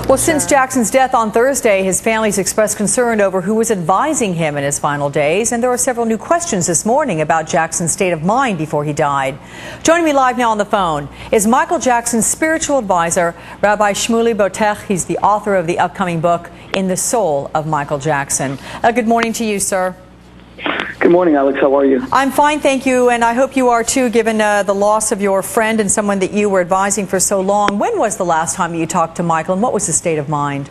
Well, since Jackson's death on Thursday, his family's expressed concern over who was advising him in his final days, and there are several new questions this morning about Jackson's state of mind before he died. Joining me live now on the phone is Michael Jackson's spiritual advisor, Rabbi SHmulet Boteach. He's the author of the upcoming book, In the Soul of Michael Jackson. Good morning to you, sir. Good morning, Alex. How are you? I'm fine, thank you, and I hope you are too, given the loss of your friend and someone that you were advising for so long. When was the last time you talked to Michael, and what was his state of mind?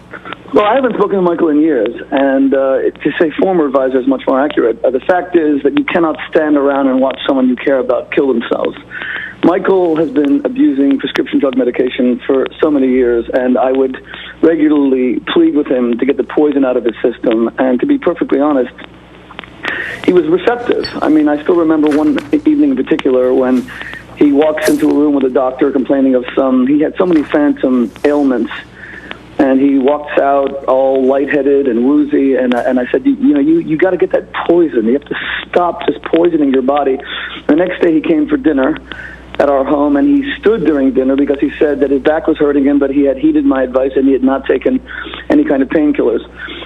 Well, I haven't spoken to Michael in years, and to say former advisor is much more accurate. The fact is that you cannot stand around and watch someone you care about kill themselves. Michael has been abusing prescription drug medication for so many years, and I would regularly plead with him to get the poison out of his system, and to be perfectly honest, he was receptive. I mean, I still remember one evening in particular when he walks into a room with a doctor complaining of he had so many phantom ailments, and he walks out all lightheaded and woozy, and I said, you got to get that poison. You have to stop just poisoning your body. The next day he came for dinner at our home, and he stood during dinner because he said that his back was hurting him, but he had heeded my advice and he had not taken any kind of painkillers.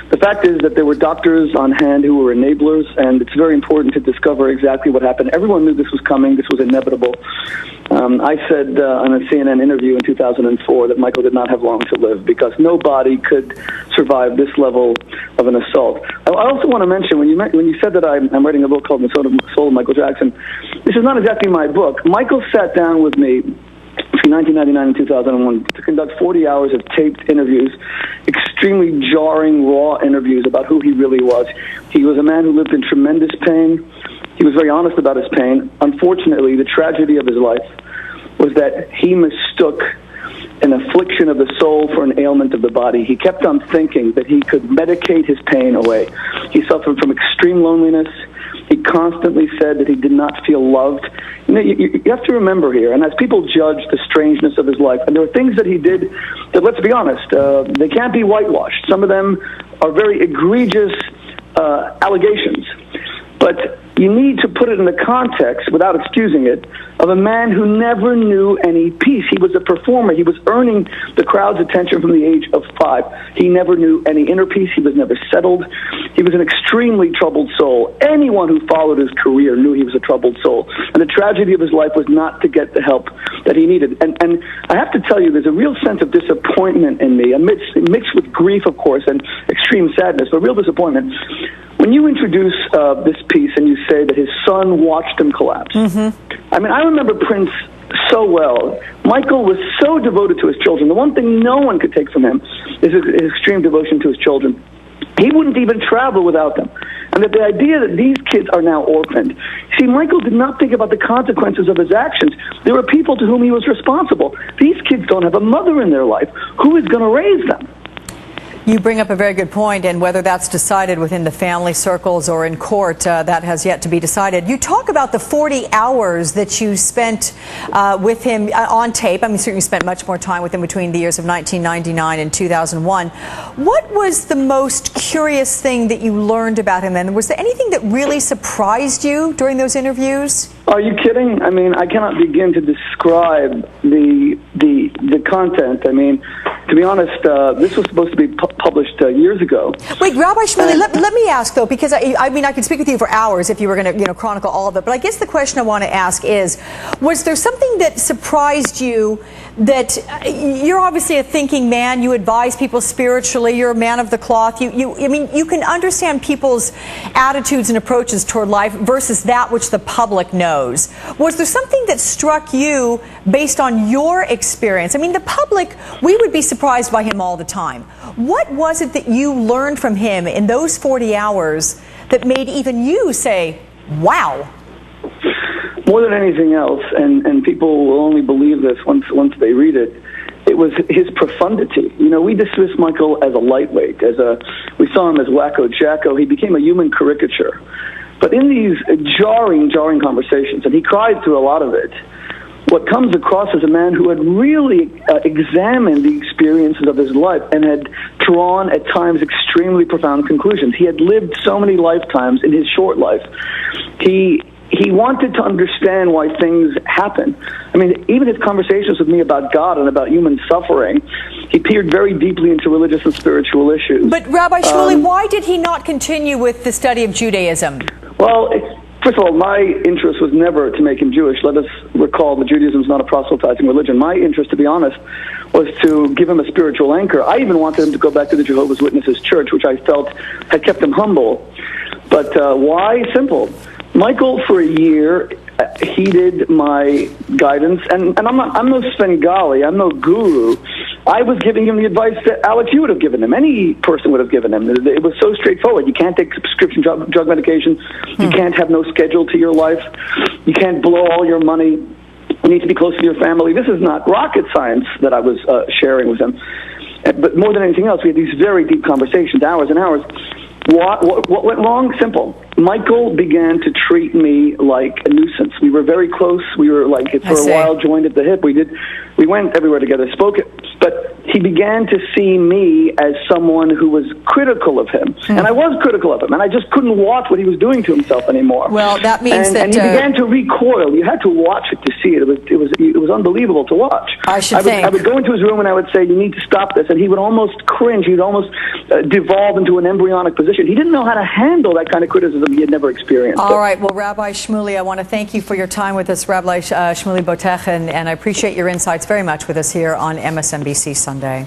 The fact is that there were doctors on hand who were enablers, and it's very important to discover exactly what happened. Everyone knew this was coming. This was inevitable. I said on a CNN interview in 2004 that Michael did not have long to live because nobody could survive this level of an assault. I also want to mention, when you said that I'm writing a book called The Soul of Michael Jackson, this is not exactly my book. Michael sat down with me between 1999 and 2001 to conduct 40 hours of taped interviews, extremely jarring, raw interviews about who he really was. He was a man who lived in tremendous pain. He was very honest about his pain. Unfortunately, the tragedy of his life was that he mistook an affliction of the soul for an ailment of the body. He kept on thinking that he could medicate his pain away. He suffered from extreme loneliness. He constantly said that he did not feel loved. You have to remember here, and as people judge the strangeness of his life, and there were things that he did that, let's be honest, they can't be whitewashed. Some of them are very egregious allegations. But you need to put it in the context, without excusing it, of a man who never knew any peace. He was a performer. He was earning the crowd's attention from the age of 5. He never knew any inner peace. He was never settled. He was an extremely troubled soul. Anyone who followed his career knew he was a troubled soul. And the tragedy of his life was not to get the help that he needed. And I have to tell you, there's a real sense of disappointment in me, mixed with grief, of course, and extreme sadness, but real disappointment. When you introduce this piece and you say that his son watched him collapse, I mean, I remember Prince so well. Michael was so devoted to his children. The one thing no one could take from him is his extreme devotion to his children. He wouldn't even travel without them. And that the idea that these kids are now orphaned. See, Michael did not think about the consequences of his actions. There were people to whom he was responsible. These kids don't have a mother in their life. Who is going to raise them? You bring up a very good point, and whether that's decided within the family circles or in court, that has yet to be decided. You talk about the 40 hours that you spent with him on tape. I mean, certainly you spent much more time with him between the years of 1999 and 2001. What was the most curious thing that you learned about him then? Was there anything that really surprised you during those interviews? Are you kidding? I mean, I cannot begin to describe the content. I mean, to be honest, this was supposed to be published years ago. Wait, Rabbi Shmuley, let me ask, though, because I mean, I could speak with you for hours if you were going to chronicle all of it, but I guess the question I want to ask is, was there something that surprised you that you're obviously a thinking man, you advise people spiritually, you're a man of the cloth, I mean, you can understand people's attitudes and approaches toward life versus that which the public knows. Was there something that struck you based on your experience? I mean, the public, we would be surprised by him all the time. What was it that you learned from him in those 40 hours that made even you say, wow? More than anything else, and people will only believe this once they read it, it was his profundity. You know, we dismiss Michael as a lightweight, we saw him as wacko jacko. He became a human caricature. But in these jarring conversations, and he cried through a lot of it, what comes across as a man who had really examined the experiences of his life and had drawn, at times, extremely profound conclusions. He had lived so many lifetimes in his short life. He wanted to understand why things happen. I mean, even his conversations with me about God and about human suffering, he peered very deeply into religious and spiritual issues. But Rabbi Shmuley, why did he not continue with the study of Judaism? Well, first of all, my interest was never to make him Jewish. Let us recall that Judaism is not a proselytizing religion. My interest, to be honest, was to give him a spiritual anchor. I even wanted him to go back to the Jehovah's Witnesses church, which I felt had kept him humble. But why? Simple. Michael, for a year, heeded my guidance, and I'm no Svengali, I'm no guru. I was giving him the advice that Alex, you would have given him. Any person would have given him. It was so straightforward. You can't take prescription drug medication. You can't have no schedule to your life. You can't blow all your money. You need to be close to your family. This is not rocket science that I was sharing with him. But more than anything else, we had these very deep conversations, hours and hours. What went wrong? Simple. Michael began to treat me like a nuisance. We were very close. We were like, for a while, joined at the hip. We went everywhere together, spoke it. But he began to see me as someone who was critical of him. And I was critical of him, and I just couldn't watch what he was doing to himself anymore. Well, that means and he began to recoil. You had to watch it to see it. It was unbelievable to watch. I would go into his room and I would say, you need to stop this. And he would almost cringe. He would almost devolve into an embryonic position. He didn't know how to handle that kind of criticism he had never experienced. All right. Well, Rabbi Shmuley, I want to thank you for your time with us, Rabbi SHmulet Boteach, and I appreciate your insights very much with us here on MSNBC Sunday.